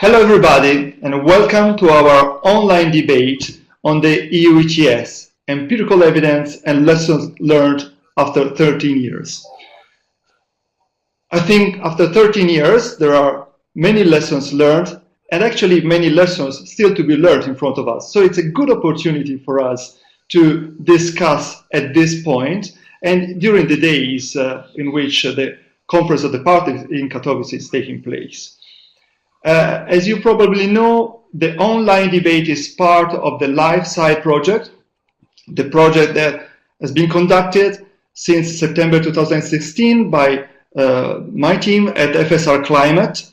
Hello everybody, and welcome to our online debate on the EU ETS, empirical evidence and lessons learned after 13 years. I think after 13 years there are many lessons learned, and actually many lessons still to be learned in front of us. So it's a good opportunity for us to discuss at this point and during the days in which the Conference of the Parties in Katowice is taking place. As you probably know, the online debate is part of the LifeSci project, the project that has been conducted since September 2016 by my team at FSR Climate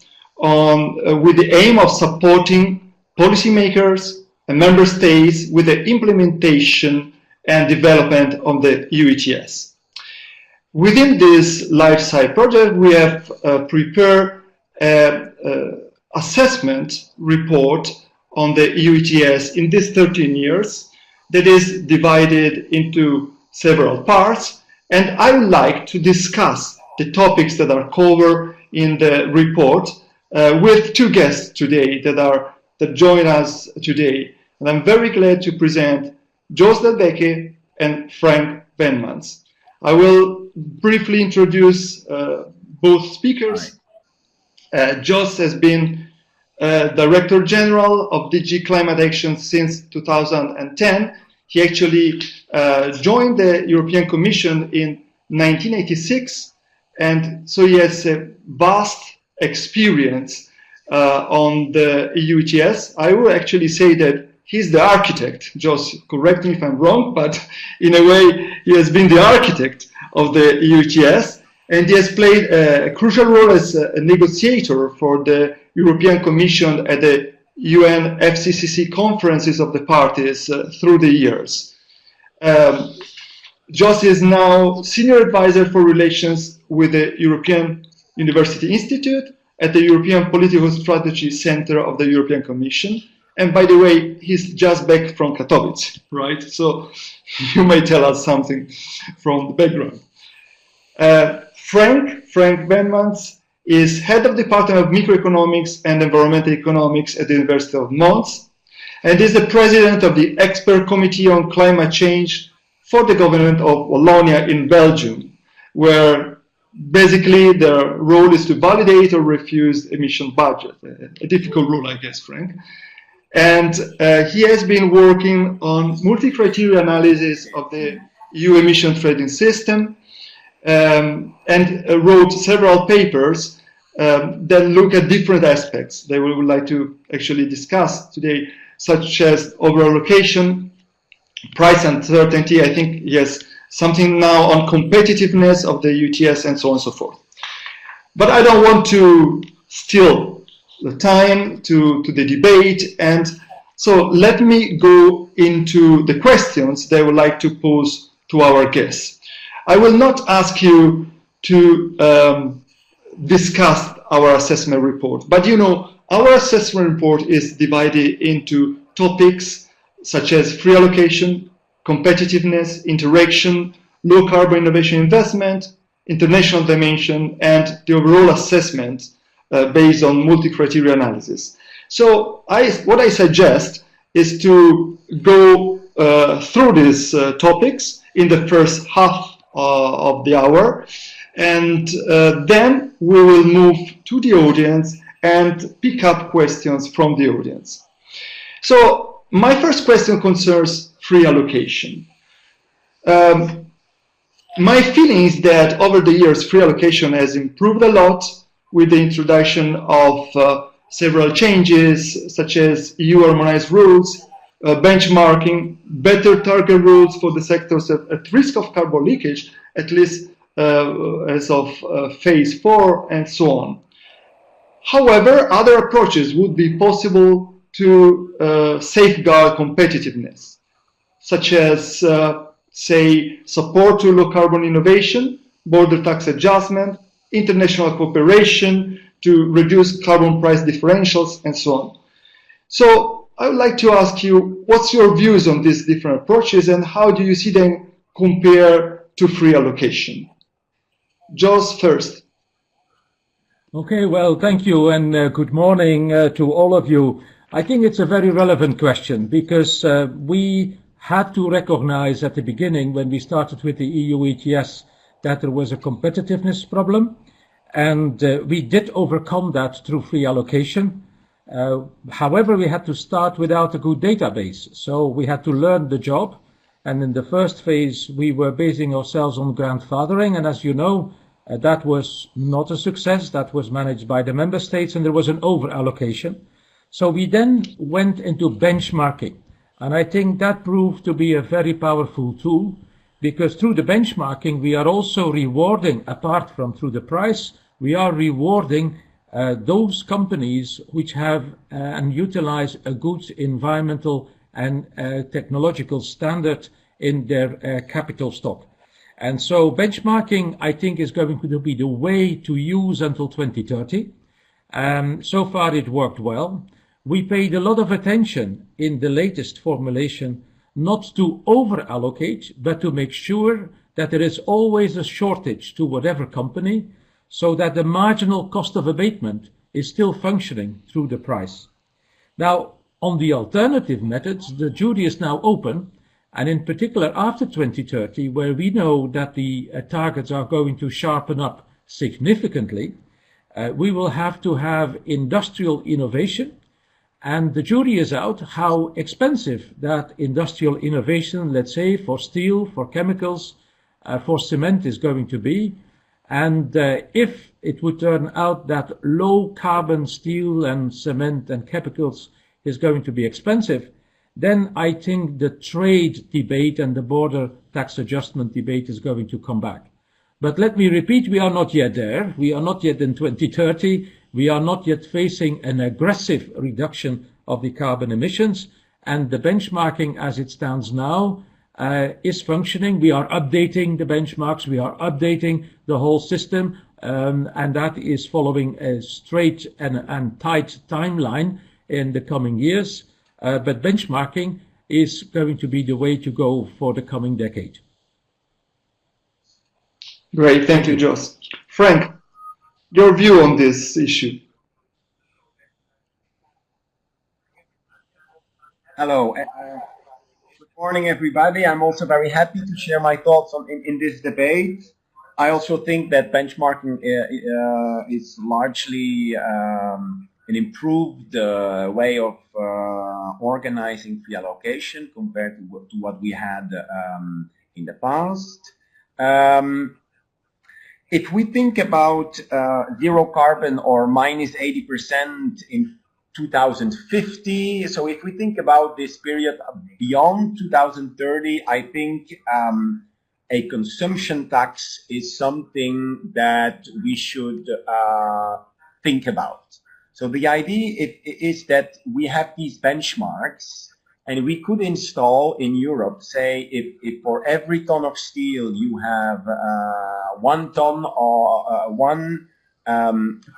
with the aim of supporting policymakers and member states with the implementation and development of the EU ETS. Within this LifeSci project, we have prepared assessment report on the EU ETS in these 13 years that is divided into several parts, and I would like to discuss the topics that are covered in the report with two guests today that join us today. And I'm very glad to present Jos Delbeke and Frank Venmans. I will briefly introduce both speakers. Jos has been Director General of DG Climate Action since 2010. He actually joined the European Commission in 1986, and so he has a vast experience on the EU ETS. I will actually say that he's the architect. Jos, correct me if I'm wrong, but in a way he has been the architect of the EU ETS, and he has played a crucial role as a negotiator for the European Commission at the UN FCCC conferences of the parties through the years. Jos is now Senior Advisor for Relations with the European University Institute at the European Political Strategy Center of the European Commission. And by the way, he's just back from Katowice, right? So you may tell us something from the background. Frank Venmans is Head of the Department of Microeconomics and Environmental Economics at the University of Mons, and is the President of the Expert Committee on Climate Change for the government of Wallonia in Belgium, where basically their role is to validate or refuse emission budget. A difficult role, I guess, Frank. And he has been working on multi-criteria analysis of the EU emission trading system, and wrote several papers that look at different aspects that we would like to actually discuss today, such as over-allocation, price uncertainty. I think yes, something now on competitiveness of the ETS and so on and so forth. But I don't want to steal the time to the debate, and so let me go into the questions that I would like to pose to our guests. I will not ask you to discuss our assessment report, but you know, our assessment report is divided into topics such as free allocation, competitiveness, interaction, low carbon innovation investment, international dimension, and the overall assessment based on multi-criteria analysis. So what I suggest is to go through these topics in the first half of the hour, and then we will move to the audience and pick up questions from the audience. So my first question concerns free allocation. My feeling is that over the years free allocation has improved a lot with the introduction of several changes such as EU harmonized rules, benchmarking, better target rules for the sectors at risk of carbon leakage, at least as of phase 4 and so on. However, other approaches would be possible to safeguard competitiveness, such as, say, support to low carbon innovation, border tax adjustment, international cooperation to reduce carbon price differentials, and so on. So I would like to ask you, what's your views on these different approaches and how do you see them compare to free allocation? Jos first. Okay, well, thank you, and good morning to all of you. I think it's a very relevant question because we had to recognize at the beginning when we started with the EU ETS that there was a competitiveness problem, and we did overcome that through free allocation. However, we had to start without a good database, so we had to learn the job. And in the first phase, we were basing ourselves on grandfathering, and as you know, that was not a success. That was managed by the member states, and there was an over-allocation. So we then went into benchmarking, and I think that proved to be a very powerful tool, because through the benchmarking, we are also rewarding, apart from through the price, we are rewarding those companies which have and utilize a good environmental and technological standard in their capital stock. And so benchmarking, I think, is going to be the way to use until 2030. So far, it worked well. We paid a lot of attention in the latest formulation not to over-allocate, but to make sure that there is always a shortage to whatever company, so that the marginal cost of abatement is still functioning through the price. Now, on the alternative methods, the jury is now open, and in particular after 2030, where we know that the targets are going to sharpen up significantly, we will have to have industrial innovation, and the jury is out how expensive that industrial innovation, let's say for steel, for chemicals, for cement is going to be. And if it would turn out that low carbon steel and cement and chemicals is going to be expensive, then I think the trade debate and the border tax adjustment debate is going to come back. But let me repeat, we are not yet there. We are not yet in 2030. We are not yet facing an aggressive reduction of the carbon emissions. And the benchmarking as it stands now is functioning. We are updating the benchmarks. We are updating the whole system. And that is following a straight and tight timeline in the coming years. But benchmarking is going to be the way to go for the coming decade. Great, thank you, Jos. Frank, your view on this issue? Hello. Good morning, everybody. I'm also very happy to share my thoughts in this debate. I also think that benchmarking is largely an improved way of organizing free allocation compared to what we had in the past. If we think about zero carbon or minus 80% in 2050, so if we think about this period beyond 2030, I think a consumption tax is something that we should think about. So the idea is that we have these benchmarks, and we could install in Europe, say, if for every ton of steel you have 1 ton or one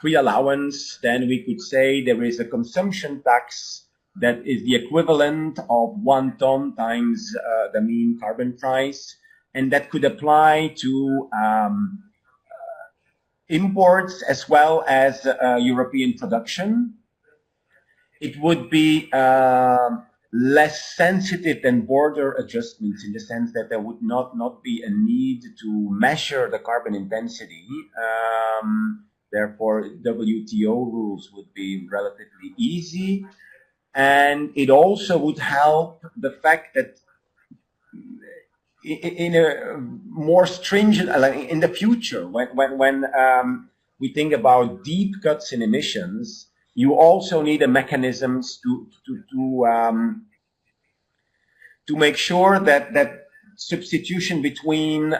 free allowance, then we could say there is a consumption tax that is the equivalent of 1 ton times the mean carbon price, and that could apply to imports as well as European production. It would be less sensitive than border adjustments, in the sense that there would not be a need to measure the carbon intensity. Therefore, WTO rules would be relatively easy. And it also would help the fact that in a more stringent, in the future, when we think about deep cuts in emissions, you also need a mechanisms to make sure that substitution between,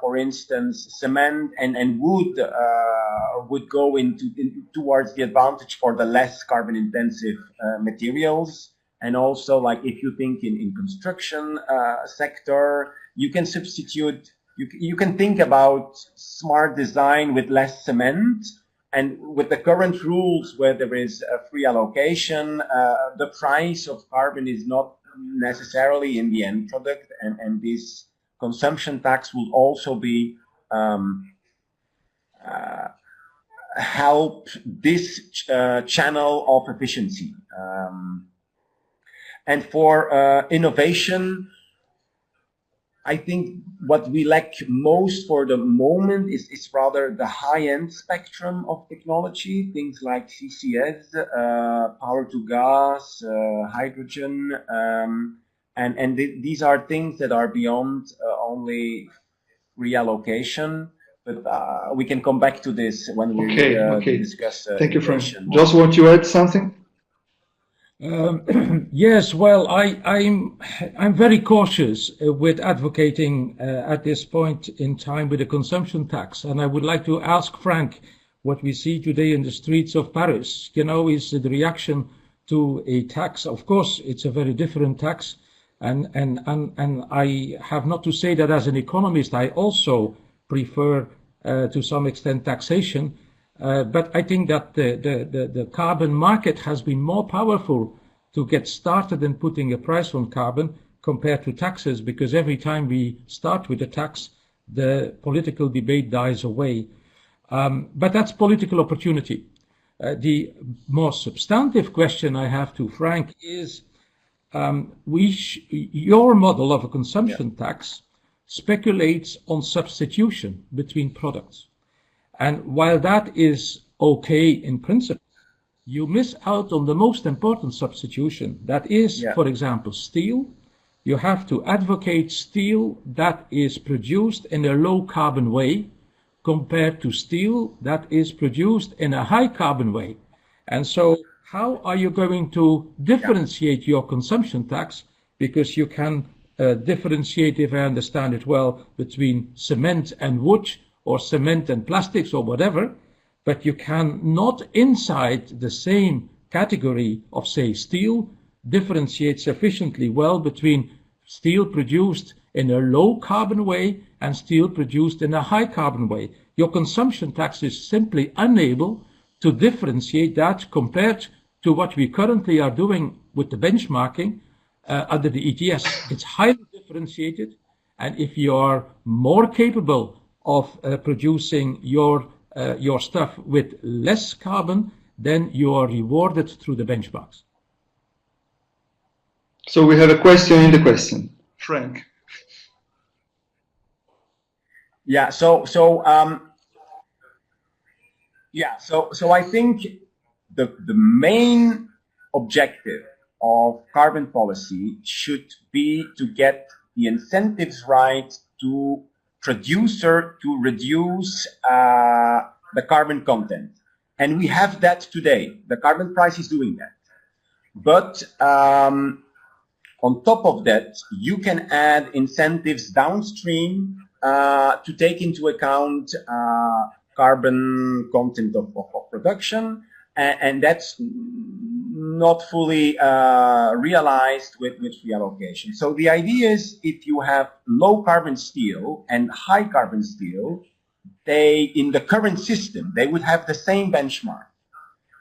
for instance, cement and wood would go towards the advantage for the less carbon intensive materials. And also, like if you think in construction sector, you can substitute, you can think about smart design with less cement. And with the current rules where there is a free allocation, the price of carbon is not necessarily in the end product, and this consumption tax will also be help this channel of efficiency. And for innovation, I think what we lack most for the moment is rather the high-end spectrum of technology, things like CCS, power to gas, hydrogen, and these are things that are beyond only reallocation. But we can come back to this when we discuss. Thank you, Frank. Just want to add something? Yes, well, I'm very cautious with advocating at this point in time with a consumption tax, and I would like to ask Frank what we see today in the streets of Paris. You know, is the reaction to a tax? Of course, it's a very different tax, and I have not to say that as an economist I also prefer to some extent taxation. But I think that the carbon market has been more powerful to get started in putting a price on carbon compared to taxes, because every time we start with a tax, the political debate dies away. But that's political opportunity. The more substantive question I have to Frank is, your model of a consumption tax speculates on substitution between products. And while that is okay in principle, you miss out on the most important substitution. That is, for example, steel. You have to advocate steel that is produced in a low carbon way compared to steel that is produced in a high carbon way. And so how are you going to differentiate your consumption tax? Because you can differentiate, if I understand it well, between cement and wood, or cement and plastics or whatever, but you can not inside the same category of, say, steel, differentiate sufficiently well between steel produced in a low carbon way and steel produced in a high carbon way. Your consumption tax is simply unable to differentiate that compared to what we currently are doing with the benchmarking under the ETS. It's highly differentiated, and if you are more capable of producing your stuff with less carbon, then you are rewarded through the benchmarks. So we have a question in the question, Frank. Yeah. So I think the main objective of carbon policy should be to get the incentives right to producer to reduce the carbon content. And we have that today. The carbon price is doing that. But on top of that, you can add incentives downstream to take into account carbon content of production. And that's not fully realized with reallocation. So the idea is, if you have low carbon steel and high carbon steel, in the current system, they would have the same benchmark.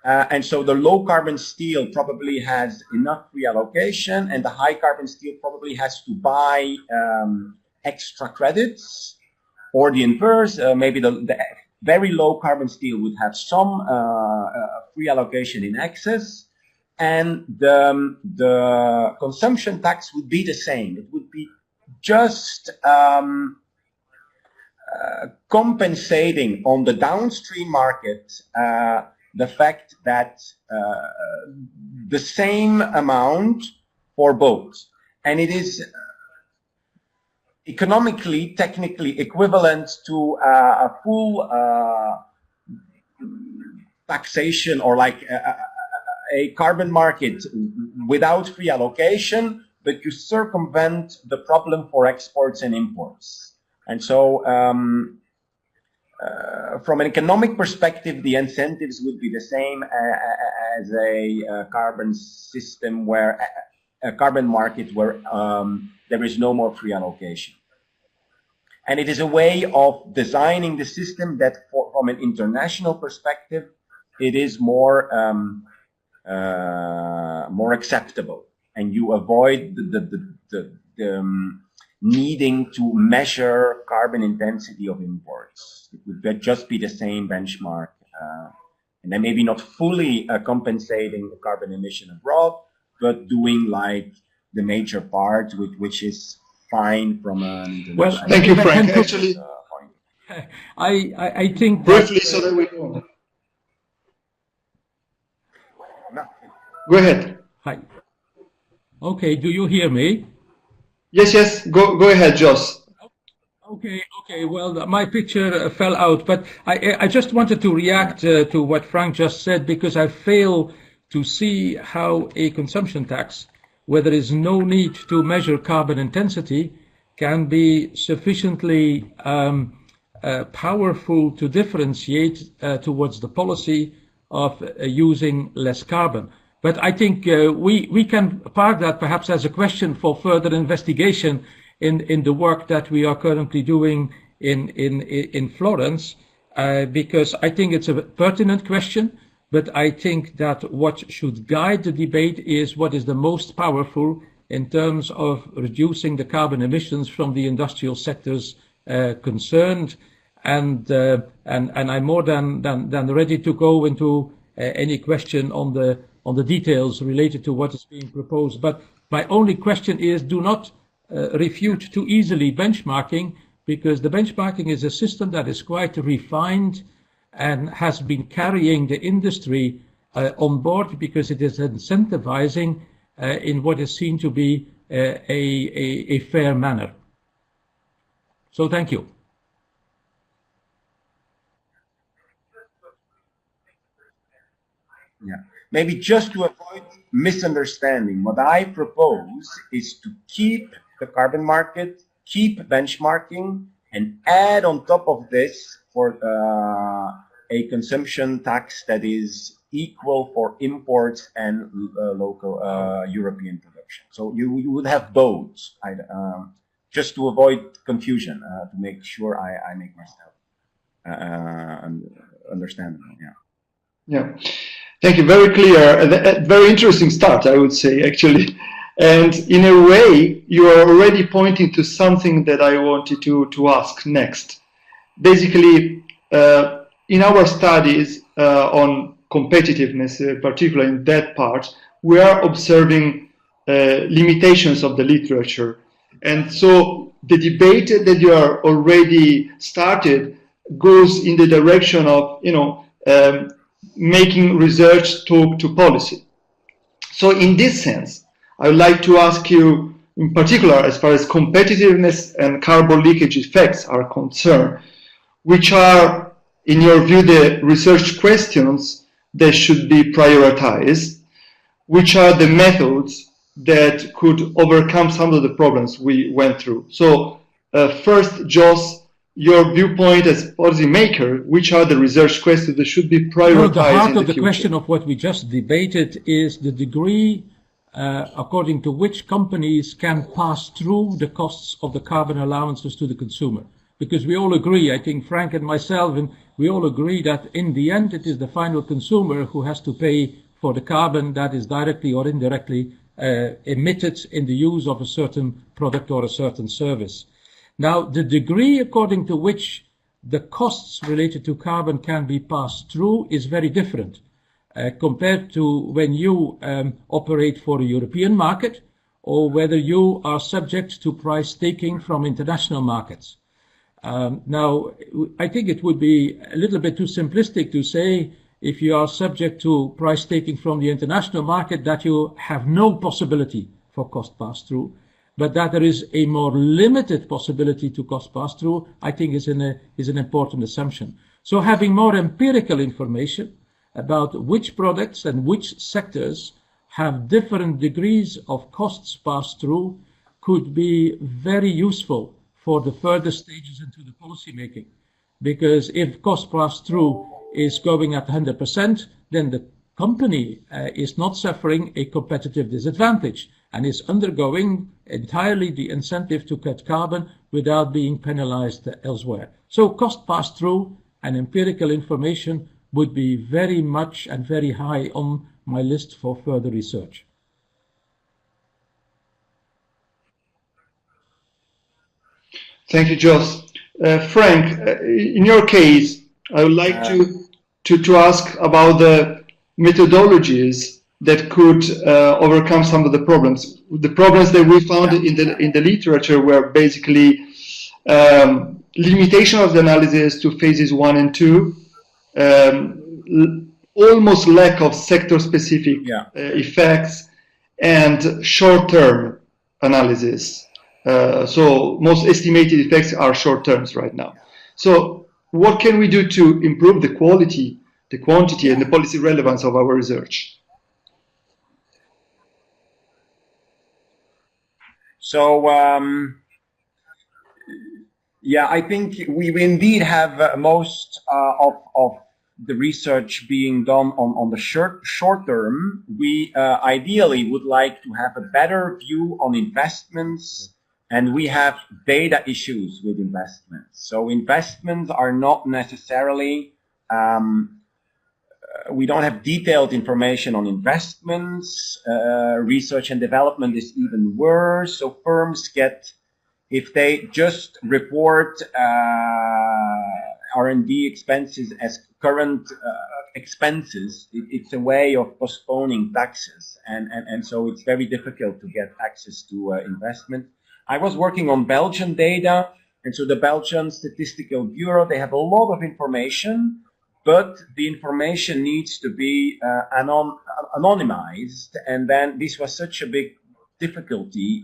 And so the low carbon steel probably has enough reallocation, and the high carbon steel probably has to buy extra credits, or the inverse. Maybe the very low carbon steel would have some free allocation in excess, and the consumption tax would be the same. It would be just compensating on the downstream market the fact that the same amount for both, and it is economically, technically equivalent to a full taxation, or like a carbon market without free allocation, but you circumvent the problem for exports and imports. And so from an economic perspective, the incentives would be the same as a carbon system, where a carbon market where there is no more free allocation. And it is a way of designing the system that, from an international perspective, it is more acceptable, and you avoid the needing to measure carbon intensity of imports. It would just be the same benchmark and then maybe not fully compensating the carbon emission abroad, but doing like the major part, which is fine from an international. Well, thank you, Frank. Actually, point. I think briefly, so that we know. Go ahead. Hi. Okay, do you hear me? Yes. Go ahead, Jos. Okay. Well, my picture fell out, but I just wanted to react to what Frank just said, because I fail to see how a consumption tax, where there is no need to measure carbon intensity, can be sufficiently powerful to differentiate towards the policy of using less carbon. But I think we can park that perhaps as a question for further investigation in the work that we are currently doing in Florence, because I think it's a pertinent question, but I think that what should guide the debate is what is the most powerful in terms of reducing the carbon emissions from the industrial sectors concerned, and I'm more than ready to go into any question on the details related to what is being proposed. But my only question is, do not refute too easily benchmarking, because the benchmarking is a system that is quite refined and has been carrying the industry on board, because it is incentivizing in what is seen to be a fair manner. So thank you. Yeah. Maybe just to avoid misunderstanding, what I propose is to keep the carbon market, keep benchmarking, and add on top of this for a consumption tax that is equal for imports and local European production. So you would have both, just to avoid confusion, to make sure I make myself understandable. Yeah. Thank you. Very clear. Very interesting start, I would say, actually. And in a way, you are already pointing to something that I wanted to ask next. Basically, in our studies on competitiveness, particularly in that part, we are observing limitations of the literature. And so the debate that you are already started goes in the direction of, making research talk to policy. So in this sense, I would like to ask you, in particular, as far as competitiveness and carbon leakage effects are concerned, which are, in your view, the research questions that should be prioritized, which are the methods that could overcome some of the problems we went through. So first, Jos, your viewpoint as policymaker, which are the research questions that should be prioritized? Well, the heart of the future? question of what we just debated is the degree according to which companies can pass through the costs of the carbon allowances to the consumer. Because we all agree, I think Frank and myself, and we all agree that in the end it is the final consumer who has to pay for the carbon that is directly or indirectly emitted in the use of a certain product or a certain service. Now, the degree according to which the costs related to carbon can be passed through is very different compared to when you operate for a European market, or whether you are subject to price taking from international markets. Now, I think it would be a little bit too simplistic to say if you are subject to price taking from the international market that you have no possibility for cost pass-through. But that there is a more limited possibility to cost pass-through, I think is an important assumption. So having more empirical information about which products and which sectors have different degrees of costs pass-through could be very useful for the further stages into the policy making. Because if cost pass-through is going at 100%, then the company is not suffering a competitive disadvantage and is undergoing entirely the incentive to cut carbon without being penalized elsewhere. So cost pass-through and empirical information would be very much and very high on my list for further research. Thank you, Jos. Frank, in your case, I would like to ask about the methodologies that could overcome some of the problems. The problems that we found in the literature were basically limitation of the analysis to phases 1 and 2, almost lack of sector-specific effects, and short-term analysis. So most estimated effects are short-terms right now. So what can we do to improve the quality, the quantity, and the policy relevance of our research? So, yeah, I think we indeed have most of the research being done on the short term. We ideally would like to have a better view on investments, and we have data issues with investments. So investments are not necessarily, we don't have detailed information on investments. Research and development is even worse. So firms get, if they just report R&D expenses as current expenses, it's a way of postponing taxes. And so it's very difficult to get access to investment. I was working on Belgian data, and so the Belgian Statistical Bureau, they have a lot of information, but the information needs to be anonymized, and then this was such a big difficulty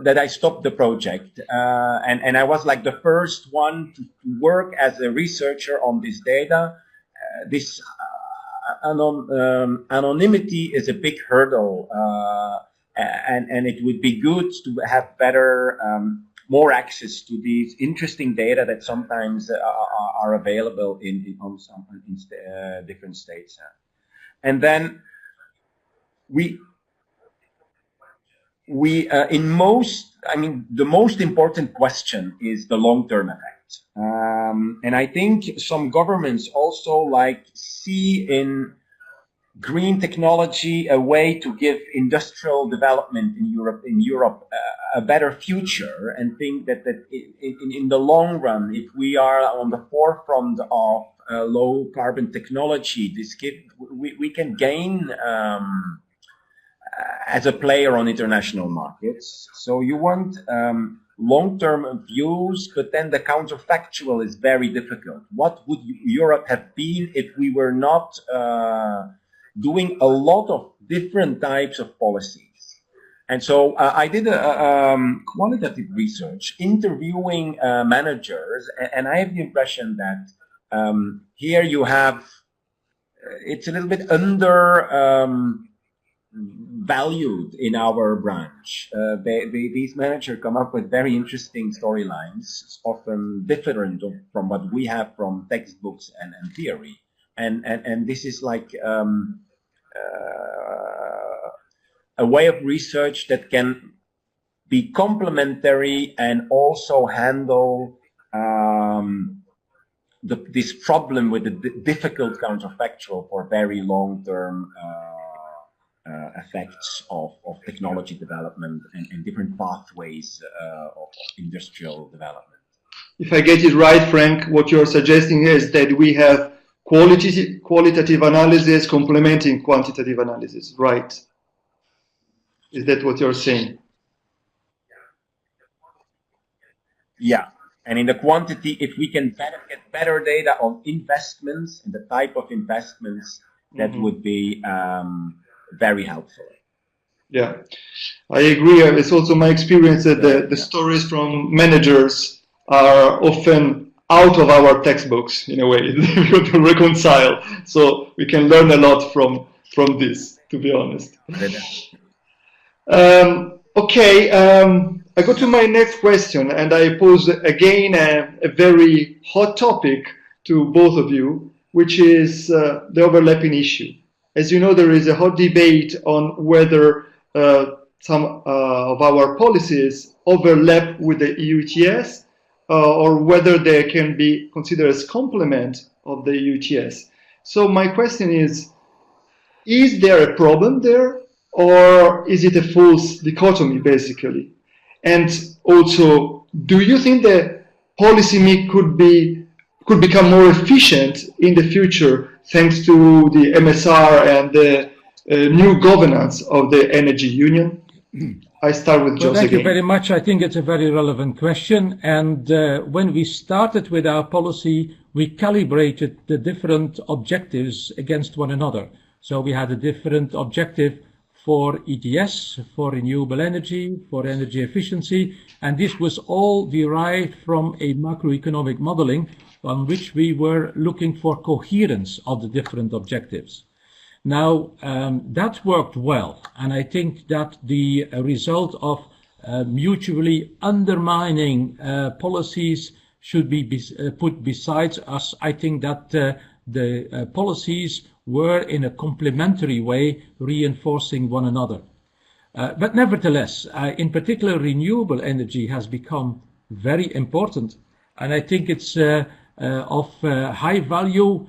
that I stopped the project, and I was like the first one to work as a researcher on this data. This anonymity is a big hurdle, and it would be good to have better, more access to these interesting data that sometimes are available in different states. And then the most important question is the long-term effect. And I think some governments also see in green technology a way to give industrial development in Europe a better future, and think that in the long run, if we are on the forefront of low carbon technology, we can gain as a player on international markets. So you want long-term views, but then the counterfactual is very difficult. What would Europe have been if we were not doing a lot of different types of policies? And so I did a qualitative research interviewing managers, and I have the impression that here you have, it's a little bit valued in our branch. These managers come up with very interesting storylines, often different from what we have from textbooks and theory. And this is like a way of research that can be complementary and also handle this problem with the difficult counterfactual for very long-term effects of technology development and different pathways of industrial development. If I get it right, Frank, what you're suggesting is that we have qualitative analysis complementing quantitative analysis, right? Is that what you're saying? Yeah. And in the quantity, if we can get better data on investments and the type of investments, that would be very helpful. Yeah, I agree. It's also my experience that the stories from managers are often out of our textbooks in a way. We have to reconcile, so we can learn a lot from this, to be honest. I go to my next question, and I pose again a very hot topic to both of you, which is the overlapping issue. As you know, there is a hot debate on whether some of our policies overlap with the EU ETS, or whether they can be considered as complement of the EU ETS. So my question is there a problem there, or is it a false dichotomy, basically? And also, do you think the policy mix could be could become more efficient in the future thanks to the MSR and the new governance of the energy union? I start with Well, Jos thank you again. very much. I think it's a very relevant question. And when we started with our policy, we calibrated the different objectives against one another. So we had a different objective for ETS, for renewable energy, for energy efficiency, and this was all derived from a macroeconomic modeling on which we were looking for coherence of the different objectives. Now, that worked well, and I think that the result of mutually undermining policies should be put besides us. I think that the policies were in a complementary way reinforcing one another. But nevertheless, in particular, renewable energy has become very important, and I think it's of high value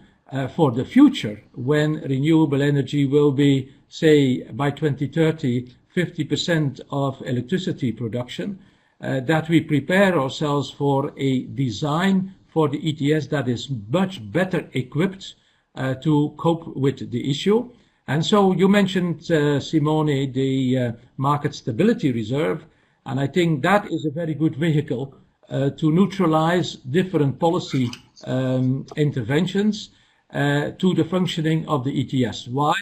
for the future when renewable energy will be, say, by 2030, 50% of electricity production, that we prepare ourselves for a design for the ETS that is much better equipped to cope with the issue. And so you mentioned, Simone, the Market Stability Reserve, and I think that is a very good vehicle to neutralize different policy interventions to the functioning of the ETS. Why?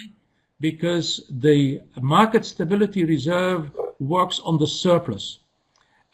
Because the Market Stability Reserve works on the surplus,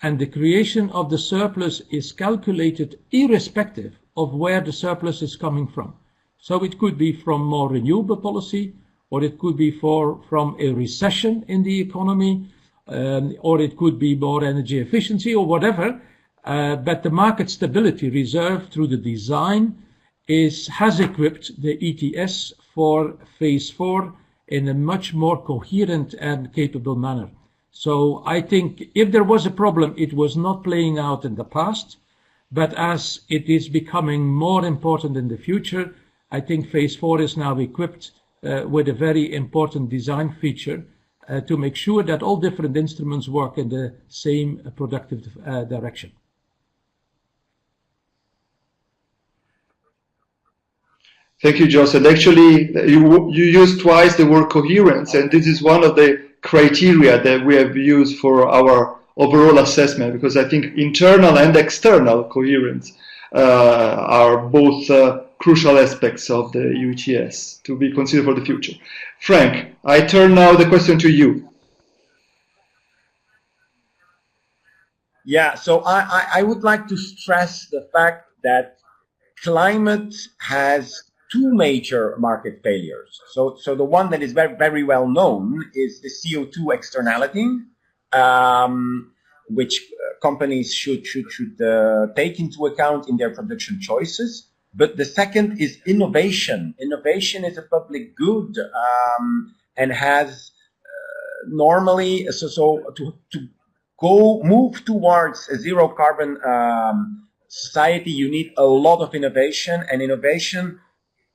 and the creation of the surplus is calculated irrespective of where the surplus is coming from. So it could be from more renewable policy, or it could be from a recession in the economy, or it could be more energy efficiency or whatever. But the Market Stability Reserve, through the design, has equipped the ETS for phase 4 in a much more coherent and capable manner. So I think if there was a problem, it was not playing out in the past, but as it is becoming more important in the future, I think phase 4 is now equipped with a very important design feature to make sure that all different instruments work in the same productive direction. Thank you, Jos. And actually, you used twice the word coherence, and this is one of the criteria that we have used for our overall assessment, because I think internal and external coherence are both crucial aspects of the EU ETS to be considered for the future. Frank, I turn now the question to you. Yeah, so I would like to stress the fact that climate has two major market failures. So the one that is very, very well known is the CO2 externality, which companies should take into account in their production choices. But the second is innovation. Innovation is a public good and has normally, to move towards a zero carbon society, you need a lot of innovation, and innovation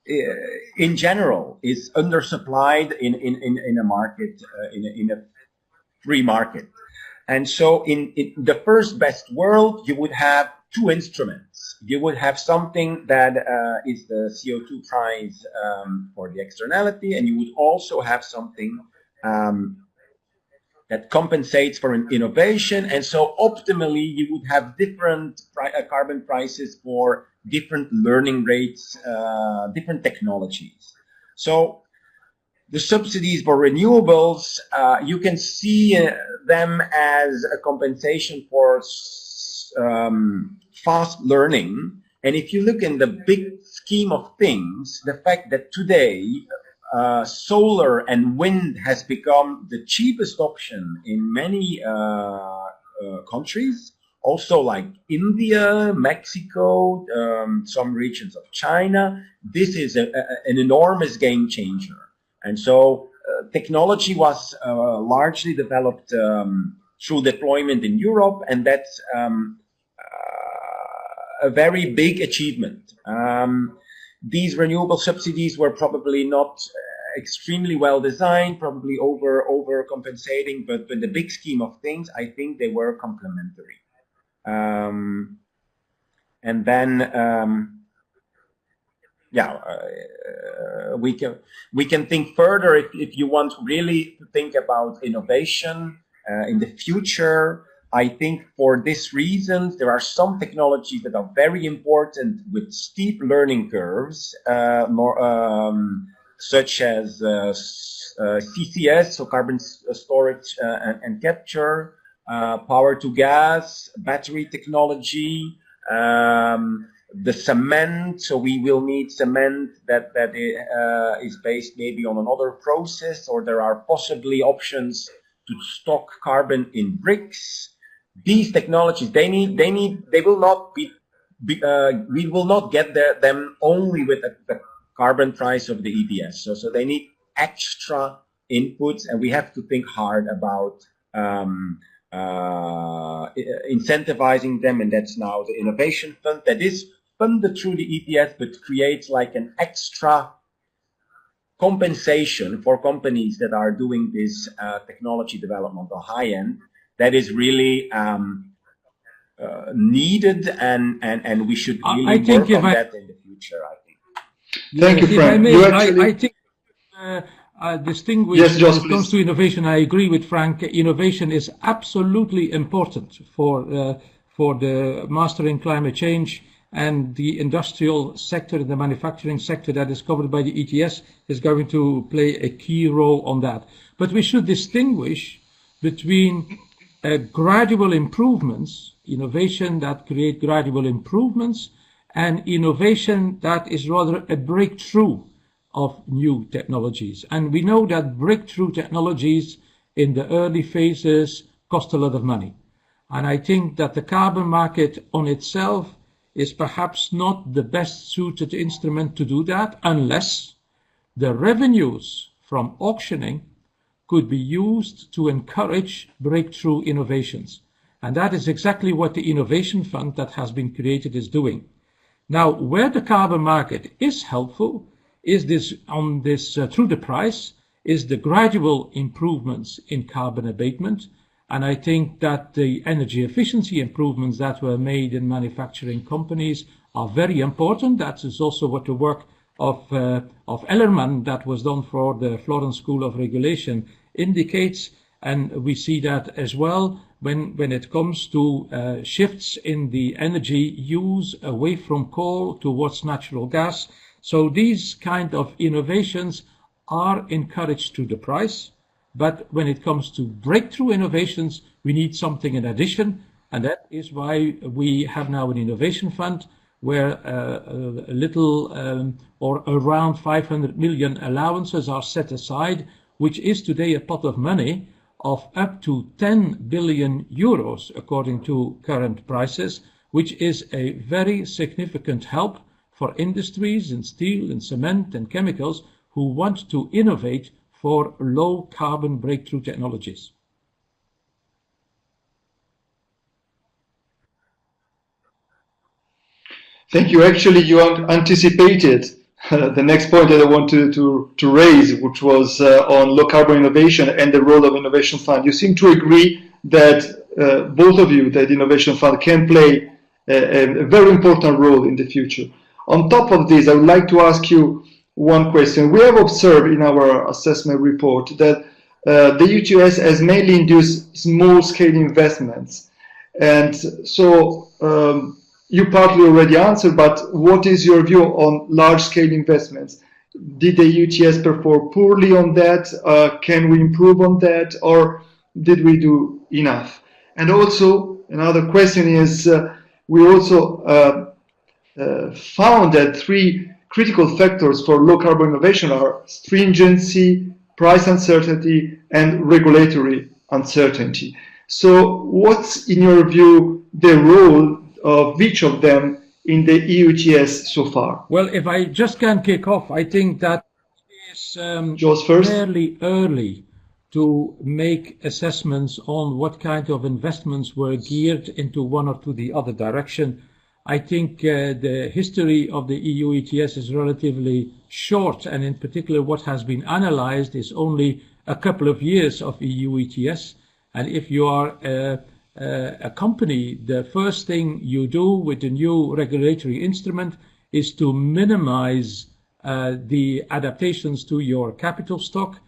in general is undersupplied in a market, in a free market. And so in the first best world, you would have two instruments. You would have something that is the CO2 price for the externality, and you would also have something that compensates for an innovation. And so optimally, you would have different carbon prices for different learning rates, different technologies. So the subsidies for renewables, you can see them as a compensation for fast learning. And if you look in the big scheme of things, the fact that today solar and wind has become the cheapest option in many countries, also like India, Mexico, some regions of China, this is an enormous game changer. And so technology was largely developed through deployment in Europe, and that's a very big achievement. These renewable subsidies were probably not extremely well designed, probably over compensating, but in the big scheme of things, I think they were complementary. And then we can think further if you want really to think about innovation in the future. I think for this reason, there are some technologies that are very important with steep learning curves, such as CCS, so carbon storage and capture, power to gas, battery technology, the cement. So we will need cement that is based maybe on another process, or there are possibly options to stock carbon in bricks. These technologies, they will not be, we will not get them only with the carbon price of the ETS. So they need extra inputs, and we have to think hard about incentivizing them, and that's now the innovation fund that is funded through the ETS, but creates like an extra compensation for companies that are doing this technology development on high end. That is really needed, and we should really work on that in the future, I think. Thank you, Frank. I think distinguish when it comes to innovation. I agree with Frank. Innovation is absolutely important for the mastering climate change, and the industrial sector, the manufacturing sector that is covered by the ETS is going to play a key role on that. But we should distinguish between gradual improvements, innovation that create gradual improvements, and innovation that is rather a breakthrough of new technologies. And we know that breakthrough technologies in the early phases cost a lot of money. And I think that the carbon market on itself is perhaps not the best suited instrument to do that, unless the revenues from auctioning could be used to encourage breakthrough innovations. And that is exactly what the innovation fund that has been created is doing. Now, where the carbon market is helpful is through the price, is the gradual improvements in carbon abatement. And I think that the energy efficiency improvements that were made in manufacturing companies are very important. That is also what the work of Ellerman that was done for the Florence School of Regulation indicates. And we see that as well when it comes to shifts in the energy use away from coal towards natural gas. So these kind of innovations are encouraged through the price. But when it comes to breakthrough innovations, we need something in addition. And that is why we have now an innovation fund where a little or around 500 million allowances are set aside, which is today a pot of money of up to 10 billion euros according to current prices, which is a very significant help for industries in steel and cement and chemicals who want to innovate for low carbon breakthrough technologies. Thank you. Actually, you anticipated the next point that I wanted to raise, which was on low carbon innovation and the role of Innovation Fund. You seem to agree that both of you, that Innovation Fund can play a very important role in the future. On top of this, I would like to ask you one question. We have observed in our assessment report that the ETS has mainly induced small-scale investments. And so you partly already answered, but what is your view on large-scale investments? Did the ETS perform poorly on that? Can we improve on that? Or did we do enough? And also, another question is, we also found that three critical factors for low carbon innovation are stringency, price uncertainty, and regulatory uncertainty. So what's, in your view, the role of each of them in the EU ETS so far? Well, if I just can kick off, I think that it is fairly early to make assessments on what kind of investments were geared into one or to the other direction. I think the history of the EU ETS is relatively short, and in particular what has been analyzed is only a couple of years of EU ETS. And if you are a company, the first thing you do with the new regulatory instrument is to minimize the adaptations to your capital stock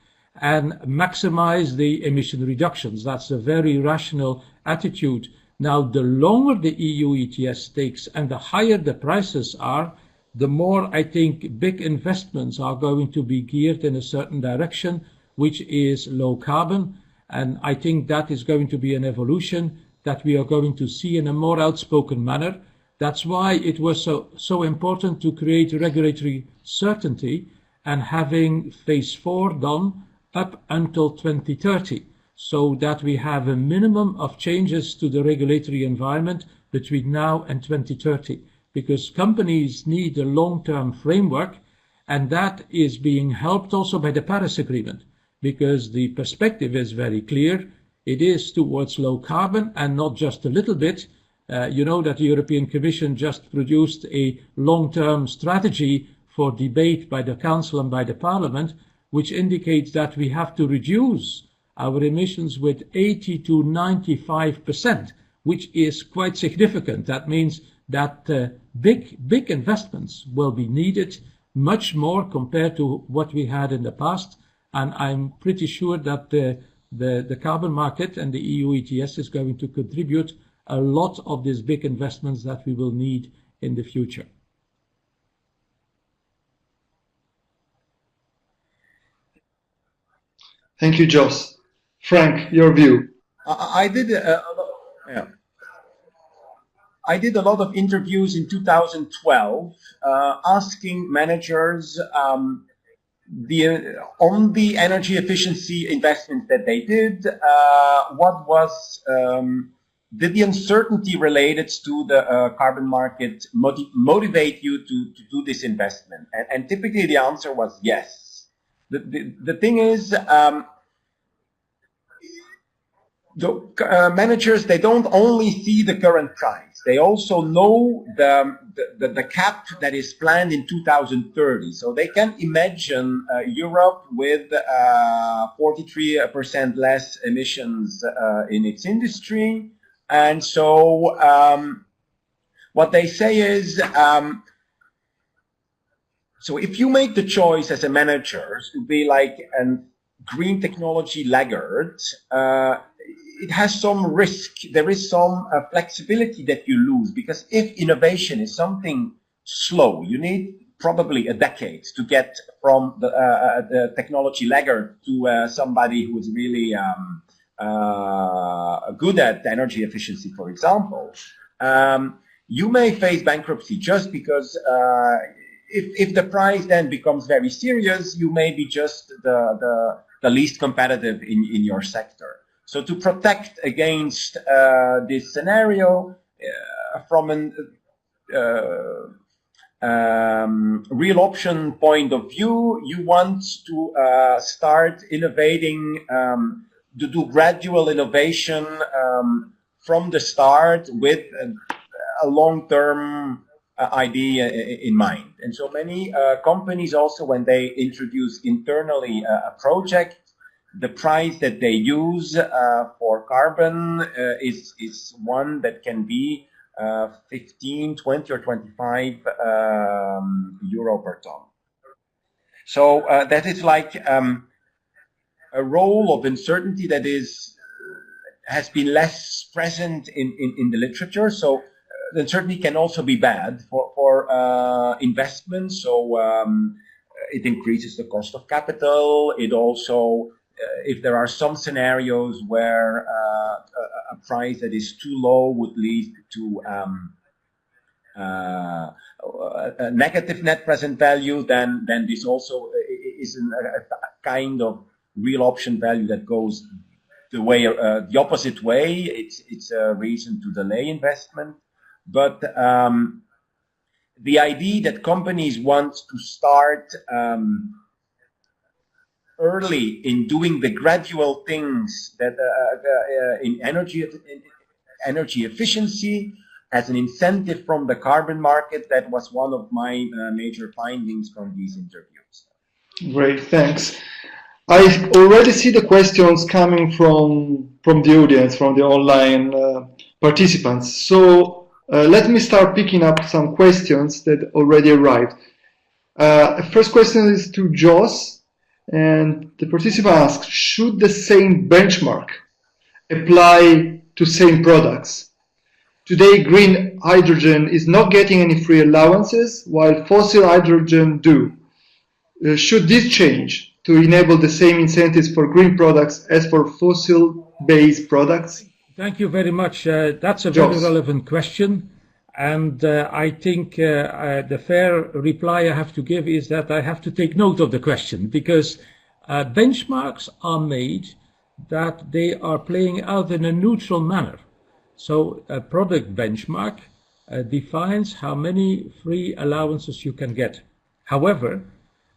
and maximize the emission reductions. That's a very rational attitude. Now, the longer the EU ETS takes and the higher the prices are, the more I think big investments are going to be geared in a certain direction, which is low carbon. And I think that is going to be an evolution that we are going to see in a more outspoken manner. That's why it was so important to create regulatory certainty and having phase 4 done up until 2030, so that we have a minimum of changes to the regulatory environment between now and 2030. Because companies need a long-term framework, and that is being helped also by the Paris Agreement, because the perspective is very clear. It is towards low carbon and not just a little bit. You know that the European Commission just produced a long-term strategy for debate by the Council and by the Parliament, which indicates that we have to reduce our emissions with 80 to 95%, which is quite significant. That means that big investments will be needed, much more compared to what we had in the past. And I'm pretty sure that the carbon market and the EU ETS is going to contribute a lot of these big investments that we will need in the future. Thank you, Jos. Frank, your view. I did a lot of interviews in 2012 asking managers on the energy efficiency investments that they did, what was did the uncertainty related to the carbon market motivate you to do this investment? And typically the answer was yes. The thing is, managers, they don't only see the current price, they also know the cap that is planned in 2030. So they can imagine Europe with 43% less emissions in its industry. And so what they say is, so if you make the choice as a manager to be like a green technology laggard, it has some risk. There is some flexibility that you lose, because if innovation is something slow, you need probably a decade to get from the technology laggard to somebody who is really good at energy efficiency, for example. You may face bankruptcy just because if the price then becomes very serious, you may be just the least competitive in your sector. So to protect against this scenario from a real option point of view, you want to start innovating, to do gradual innovation from the start with a long-term idea in mind. And so many companies also, when they introduce internally a project, the price that they use for carbon is one that can be 15, 20 or 25 euro per ton. So that is like a role of uncertainty that has been less present in the literature. So the uncertainty can also be bad for investments. So it increases the cost of capital. It also, if there are some scenarios where a price that is too low would lead to a negative net present value, then this also is a kind of real option value that goes the opposite way. It's a reason to delay investment. But the idea that companies want to start early in doing the gradual things that in energy efficiency as an incentive from the carbon market, that was one of my major findings from these interviews. Great, thanks. I already see the questions coming from the audience, from the online participants. So Let me start picking up some questions that already arrived. First question is to Jos, and the participant asks, should the same benchmark apply to same products? Today, green hydrogen is not getting any free allowances, while fossil hydrogen do. Should this change to enable the same incentives for green products as for fossil-based products? Thank you very much. That's a very relevant question. And I think the fair reply I have to give is that I have to take note of the question, because benchmarks are made that they are playing out in a neutral manner. So a product benchmark defines how many free allowances you can get. However,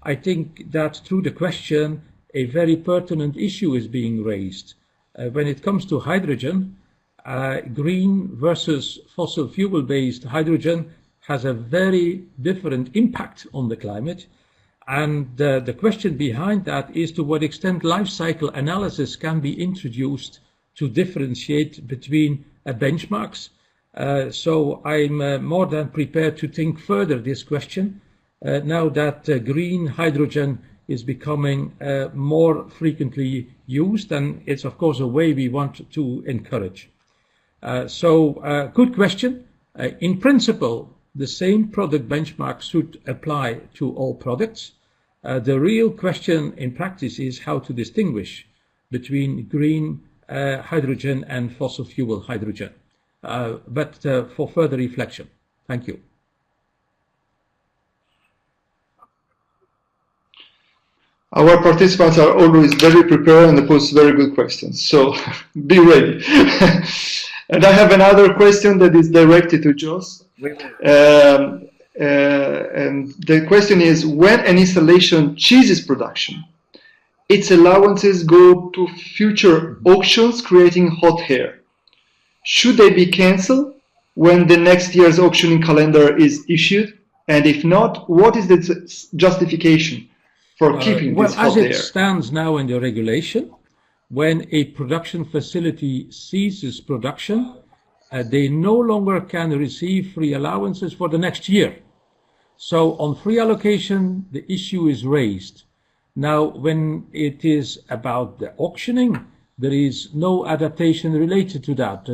I think that through the question, a very pertinent issue is being raised. When it comes to hydrogen, green versus fossil fuel-based hydrogen has a very different impact on the climate. And the question behind that is to what extent life cycle analysis can be introduced to differentiate between benchmarks. So I'm more than prepared to think further this question now that green hydrogen is becoming more frequently used, and it's of course a way we want to encourage. Good question. In principle, the same product benchmark should apply to all products. The real question in practice is how to distinguish between green hydrogen and fossil fuel hydrogen. But for further reflection. Thank you. Our participants are always very prepared and they pose very good questions, so be ready. And I have another question that is directed to Jos. And the question is, when an installation ceases production, its allowances go to future auctions, creating hot air. Should they be cancelled when the next year's auctioning calendar is issued? And if not, what is the justification for keeping this hot air? As it stands now in the regulation, when a production facility ceases production, they no longer can receive free allowances for the next year. So on free allocation, the issue is raised. Now, when it is about the auctioning, there is no adaptation related to that.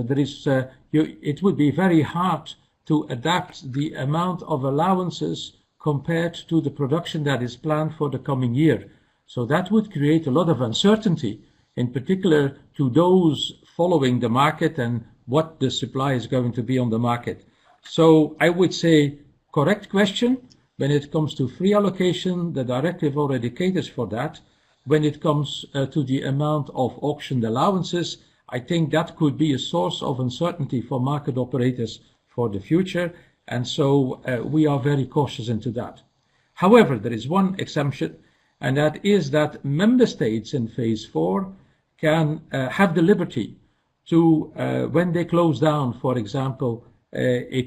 It would be very hard to adapt the amount of allowances compared to the production that is planned for the coming year. So that would create a lot of uncertainty, in particular to those following the market and what the supply is going to be on the market. So I would say, correct question. When it comes to free allocation, the directive already caters for that. When it comes to the amount of auctioned allowances, I think that could be a source of uncertainty for market operators for the future. And so we are very cautious into that. However, there is one exemption, and that is that member states in phase 4 can have the liberty to, when they close down, for example, a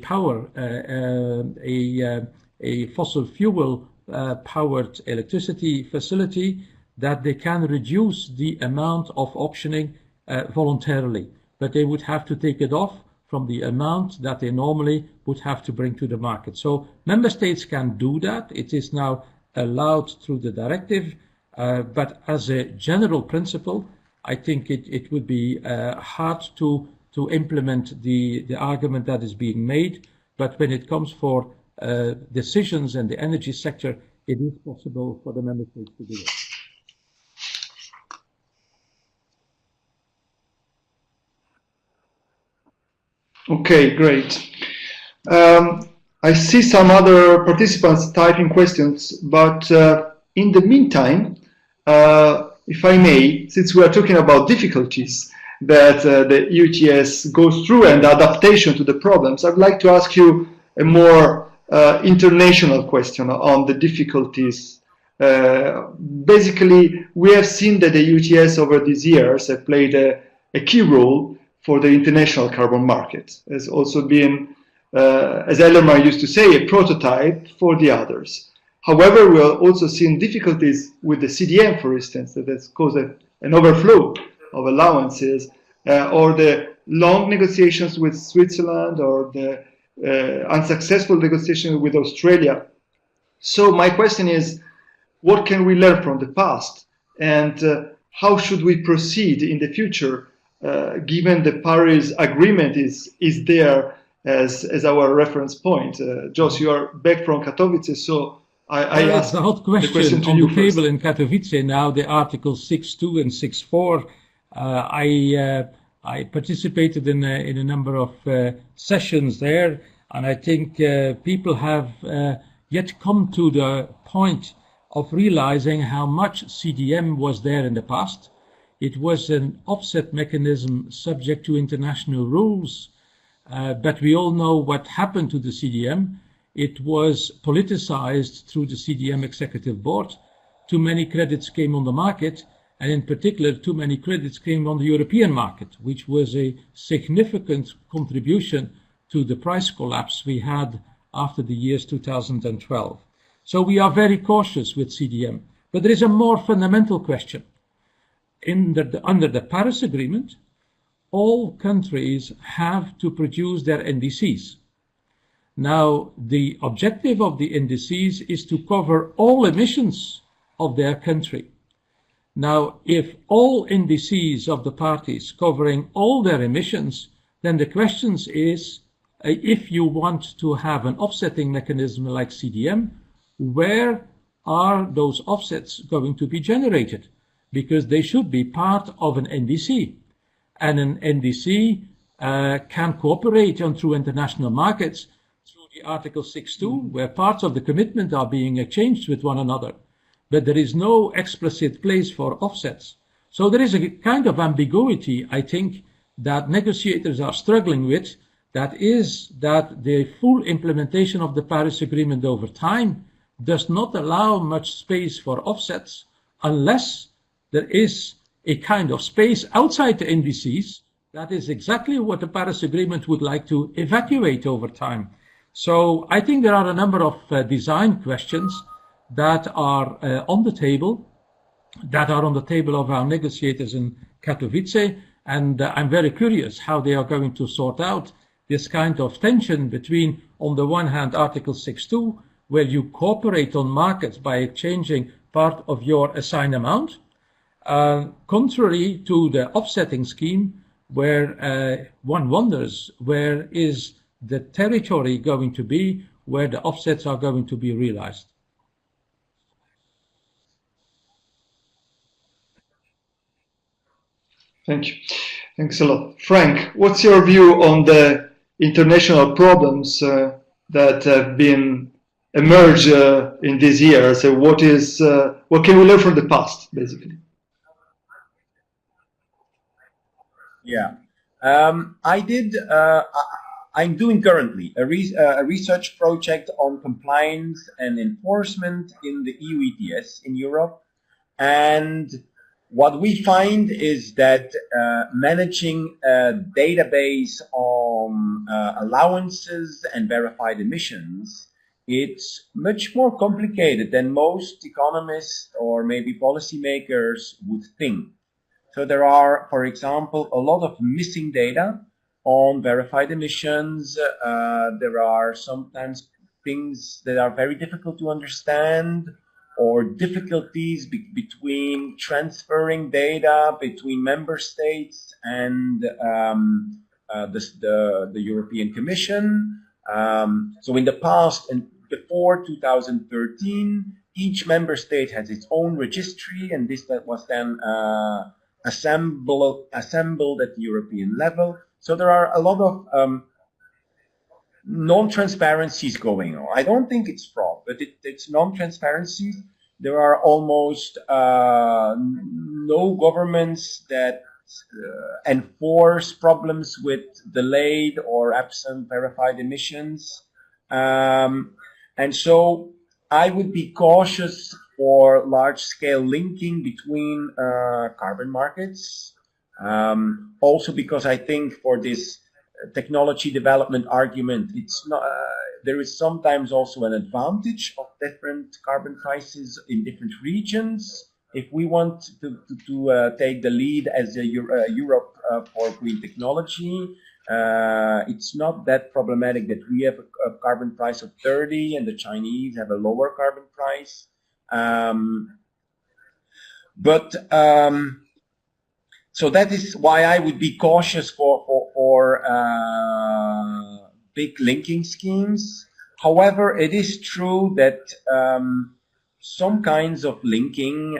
fossil fuel powered electricity facility, that they can reduce the amount of auctioning voluntarily, but they would have to take it off from the amount that they normally would have to bring to the market. So member states can do that. It is now allowed through the directive, but as a general principle, I think it would be hard to implement the argument that is being made. But when it comes for decisions in the energy sector, it is possible for the member states to do it. Okay, great. I see some other participants typing questions, but in the meantime, if I may, since we are talking about difficulties that the EU ETS goes through and adaptation to the problems, I'd like to ask you a more international question on the difficulties. Basically, we have seen that the EU ETS over these years have played a key role for the international carbon market. Has also been, as Ellerman used to say, a prototype for the others. However, we are also seeing difficulties with the CDM, for instance, that has caused an overflow of allowances, or the long negotiations with Switzerland, or the unsuccessful negotiation with Australia. So my question is, what can we learn from the past, and how should we proceed in the future, given the Paris Agreement is there as our reference point? Jos, you are back from Katowice, so I ask the hot question to on you the first. table in Katowice now, the Articles 6.2 and 6.4. I participated in a number of sessions there, and I think people have yet come to the point of realizing how much CDM was there in the past. It was an offset mechanism subject to international rules, but we all know what happened to the CDM. It was politicized through the CDM Executive Board. Too many credits came on the market, and in particular, too many credits came on the European market, which was a significant contribution to the price collapse we had after the years 2012. So we are very cautious with CDM. But there is a more fundamental question. Under the Paris Agreement, all countries have to produce their NDCs. Now, the objective of the NDCs is to cover all emissions of their country. Now, if all NDCs of the parties covering all their emissions, then the question is, if you want to have an offsetting mechanism like CDM, where are those offsets going to be generated? Because they should be part of an NDC. And an NDC can cooperate through international markets through the Article 6.2, where parts of the commitment are being exchanged with one another. But there is no explicit place for offsets. So there is a kind of ambiguity, I think, that negotiators are struggling with. That is that the full implementation of the Paris Agreement over time does not allow much space for offsets unless there is a kind of space outside the NDCs. That is exactly what the Paris Agreement would like to evacuate over time. So I think there are a number of design questions that are on the table, of our negotiators in Katowice, and I'm very curious how they are going to sort out this kind of tension between, on the one hand, Article 6.2, where you cooperate on markets by exchanging part of your assigned amount, contrary to the offsetting scheme, where one wonders where is the territory going to be where the offsets are going to be realized. Thank you. Thanks a lot. Frank, what's your view on the international problems that have been emerged in these years? So what can we learn from the past, basically? Yeah, I'm doing currently a research project on compliance and enforcement in the EU ETS in Europe, and what we find is that managing a database on allowances and verified emissions, it's much more complicated than most economists or maybe policymakers would think. So there are, for example, a lot of missing data on verified emissions. There are sometimes things that are very difficult to understand, or difficulties between transferring data between member states and the European Commission. So in the past and before 2013, each member state has its own registry, and this was then assembled at the European level. So there are a lot of non-transparencies going on. I don't think it's fraud, but it's non-transparencies. There are almost no governments that enforce problems with delayed or absent verified emissions. And so I would be cautious for large-scale linking between carbon markets. Also because I think for this technology development argument, it's not. There is sometimes also an advantage of different carbon prices in different regions. If we want to take the lead as Europe for green technology, It's not that problematic that we have a carbon price of 30 and the Chinese have a lower carbon price. So that is why I would be cautious for big linking schemes. However, it is true that some kinds of linking,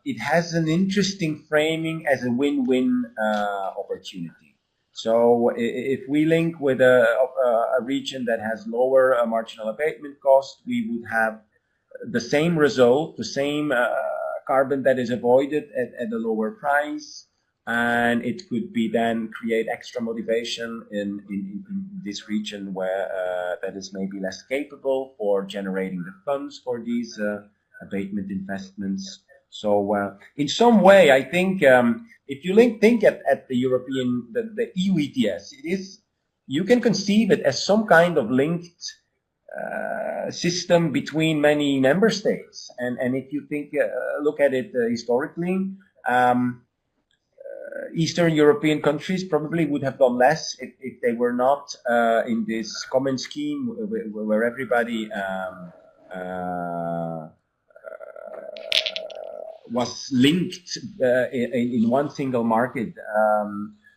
it has an interesting framing as a win-win opportunity. So if we link with a region that has lower marginal abatement cost, we would have the same result, the same carbon that is avoided at a lower price, and it could be then create extra motivation in this region where that is maybe less capable for generating the funds for these abatement investments. So in some way, I think if you think at the European, the EU ETS, you can conceive it as some kind of linked system between many member states, and if you look at it historically, Eastern European countries probably would have done less if they were not in this common scheme where everybody was linked in one single market.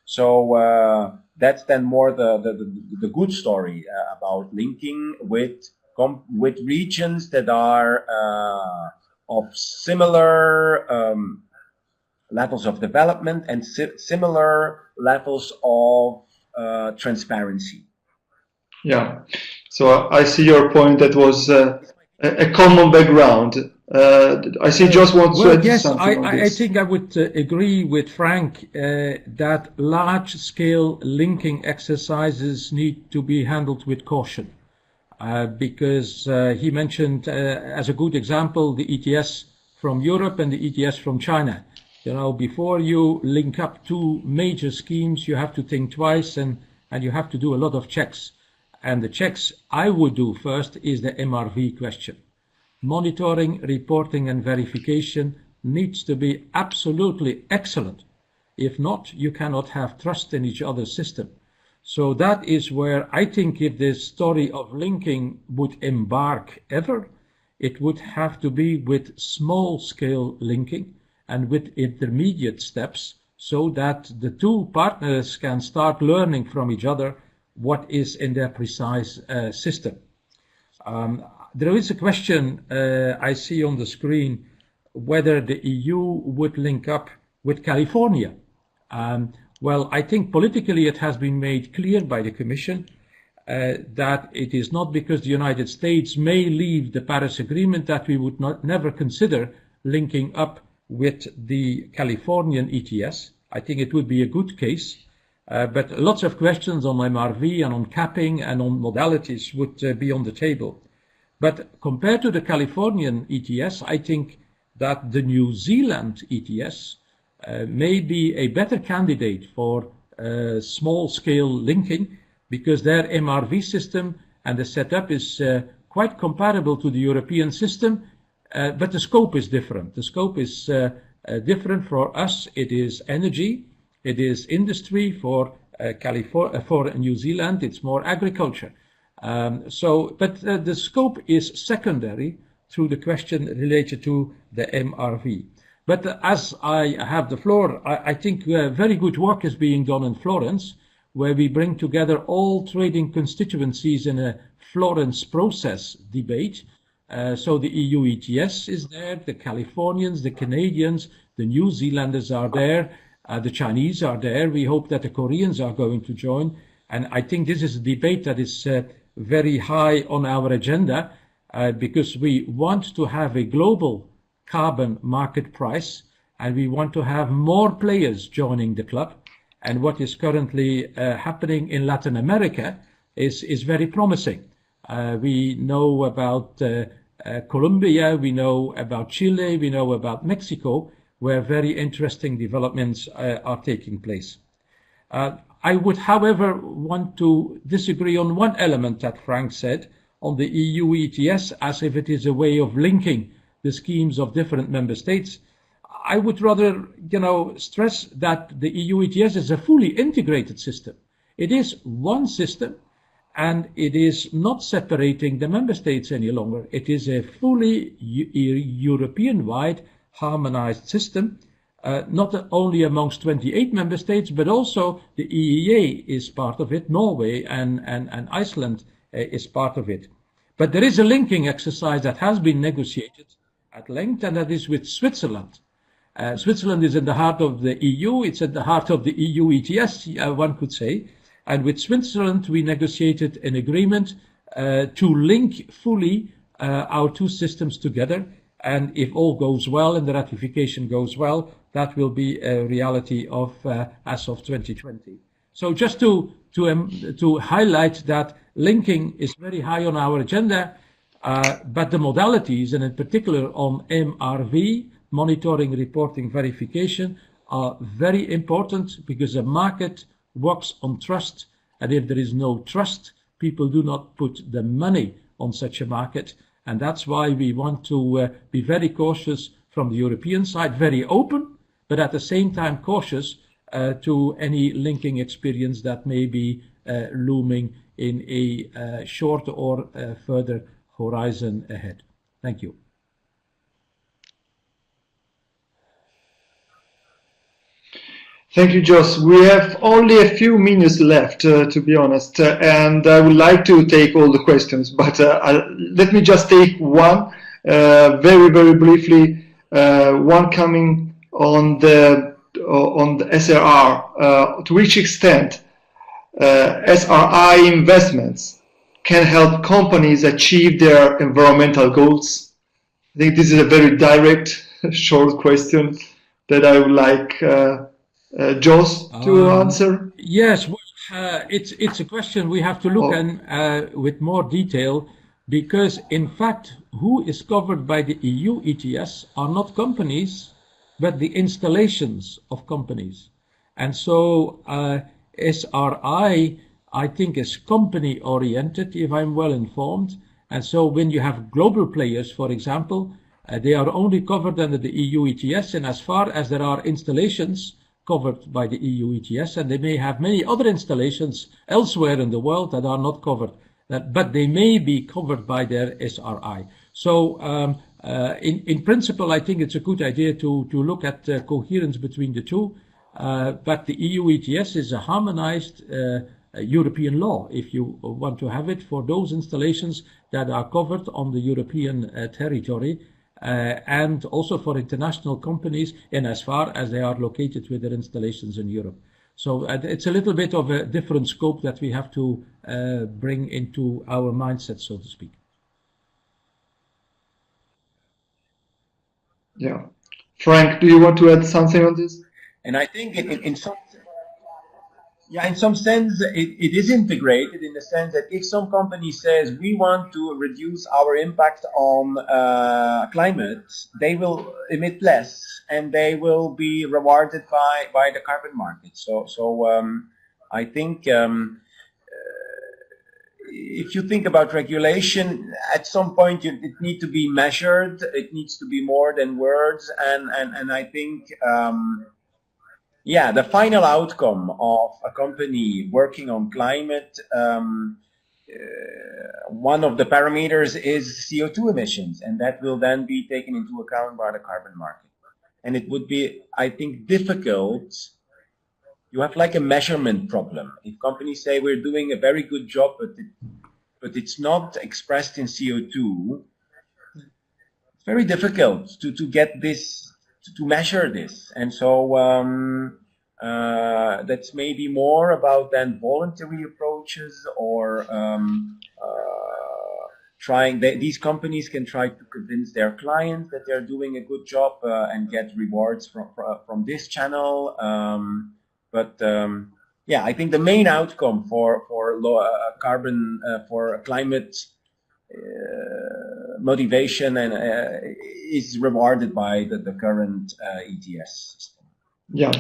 So that's then more the good story about linking with regions that are of similar levels of development and similar levels of transparency. Yeah, so I see your point. That was a common background. I see Jos wants to add something on this. I think I would agree with Frank that large-scale linking exercises need to be handled with caution, because he mentioned as a good example the ETS from Europe and the ETS from China. You know, before you link up two major schemes, you have to think twice and you have to do a lot of checks. And the checks I would do first is the MRV question. Monitoring, reporting and verification needs to be absolutely excellent. If not, you cannot have trust in each other's system. So that is where I think if this story of linking would embark ever, it would have to be with small-scale linking and with intermediate steps, so that the two partners can start learning from each other what is in their precise system. There is a question I see on the screen whether the EU would link up with California. Well, I think politically it has been made clear by the Commission that it is not because the United States may leave the Paris Agreement that we would never consider linking up with the Californian ETS. I think it would be a good case, but lots of questions on MRV and on capping and on modalities would be on the table. But compared to the Californian ETS, I think that the New Zealand ETS may be a better candidate for small-scale linking, because their MRV system and the setup is quite comparable to the European system, but the scope is different. The scope is different for us. It is energy, it is industry. For New Zealand, it's more agriculture. But the scope is secondary to the question related to the MRV. But as I have the floor, I think very good work is being done in Florence, where we bring together all trading constituencies in a Florence process debate. So the EU ETS is there, the Californians, the Canadians, the New Zealanders are there, the Chinese are there. We hope that the Koreans are going to join. And I think this is a debate that is very high on our agenda, because we want to have a global carbon market price, and we want to have more players joining the club. And what is currently happening in Latin America is very promising. We know about Colombia, we know about Chile, we know about Mexico, where very interesting developments are taking place. I would, however, want to disagree on one element that Frank said on the EU ETS, as if it is a way of linking the schemes of different member states. I would rather, stress that the EU ETS is a fully integrated system. It is one system, and it is not separating the member states any longer. It is a fully European-wide harmonized system, not only amongst 28 member states, but also the EEA is part of it, Norway and Iceland is part of it. But there is a linking exercise that has been negotiated at length, and that is with Switzerland. Switzerland is in the heart of the EU, it's at the heart of the EU ETS, one could say. And with Switzerland, we negotiated an agreement to link fully our two systems together. And if all goes well and the ratification goes well, that will be a reality of as of 2020. So just to highlight that linking is very high on our agenda, but the modalities, and in particular on MRV, monitoring, reporting, verification, are very important because the market works on trust, and if there is no trust, people do not put the money on such a market, and that's why we want to be very cautious from the European side, very open, but at the same time cautious to any linking experience that may be looming in a short or further horizon ahead. Thank you. Thank you, Jos. We have only a few minutes left, to be honest, and I would like to take all the questions, but let me just take one very, very briefly, one coming on the SRR. To which extent SRI investments can help companies achieve their environmental goals? I think this is a very direct, short question that I would like Jos to answer. Yes, it's a question we have to look at with more detail, because in fact who is covered by the EU ETS are not companies but the installations of companies, and so SRI I think is company oriented, if I'm well informed, and so when you have global players, for example, they are only covered under the EU ETS, and as far as there are installations covered by the EU ETS, and they may have many other installations elsewhere in the world that are not covered, but they may be covered by their SRI. So in principle, I think it's a good idea to look at coherence between the two, but the EU ETS is a harmonized European law, if you want to have it, for those installations that are covered on the European territory, and also for international companies in as far as they are located with their installations in Europe. So it's a little bit of a different scope that we have to bring into our mindset, so to speak. Yeah. Frank, do you want to add something on this? And I think in some sense, it is integrated in the sense that if some company says we want to reduce our impact on climate, they will emit less and they will be rewarded by the carbon market. So I think if you think about regulation, at some point it needs to be measured. It needs to be more than words, and I think. Yeah, the final outcome of a company working on climate, one of the parameters is CO2 emissions, and that will then be taken into account by the carbon market. And it would be, I think, difficult. You have like a measurement problem. If companies say we're doing a very good job, but it's not expressed in CO2, it's very difficult to get this, to measure this. And so that's maybe more about then voluntary approaches, or these companies can try to convince their clients that they're doing a good job and get rewards from this channel. Yeah, I think the main outcome for carbon, for climate motivation and is rewarded by the current ETS system. Yeah,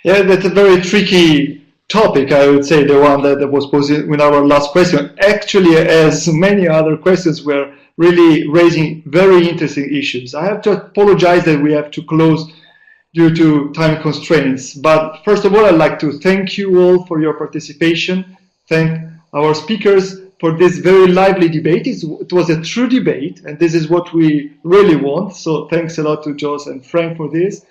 that's a very tricky topic, I would say, the one that was posed in our last question. Actually, as many other questions were really raising very interesting issues. I have to apologize that we have to close due to time constraints. But first of all, I'd like to thank you all for your participation. Thank our speakers for this very lively debate. It was a true debate, and this is what we really want. So thanks a lot to Jos and Frank for this.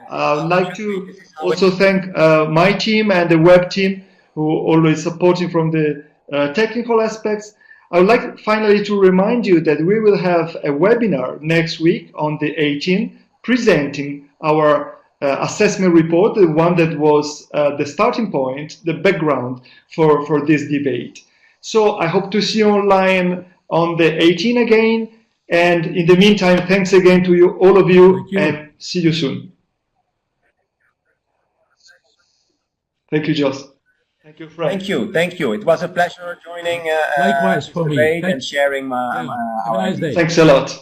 I'd like to also thank my team and the web team who always supporting from the technical aspects. I would like finally to remind you that we will have a webinar next week on the 18th presenting our assessment report, the one that was the starting point, the background for this debate. So I hope to see you online on the 18th again. And in the meantime, thanks again to you, all of you, and see you soon. Thank you, Jos. Thank you, Frank. Thank you. It was a pleasure joining Likewise for me. and sharing Have a nice day. Thanks a lot.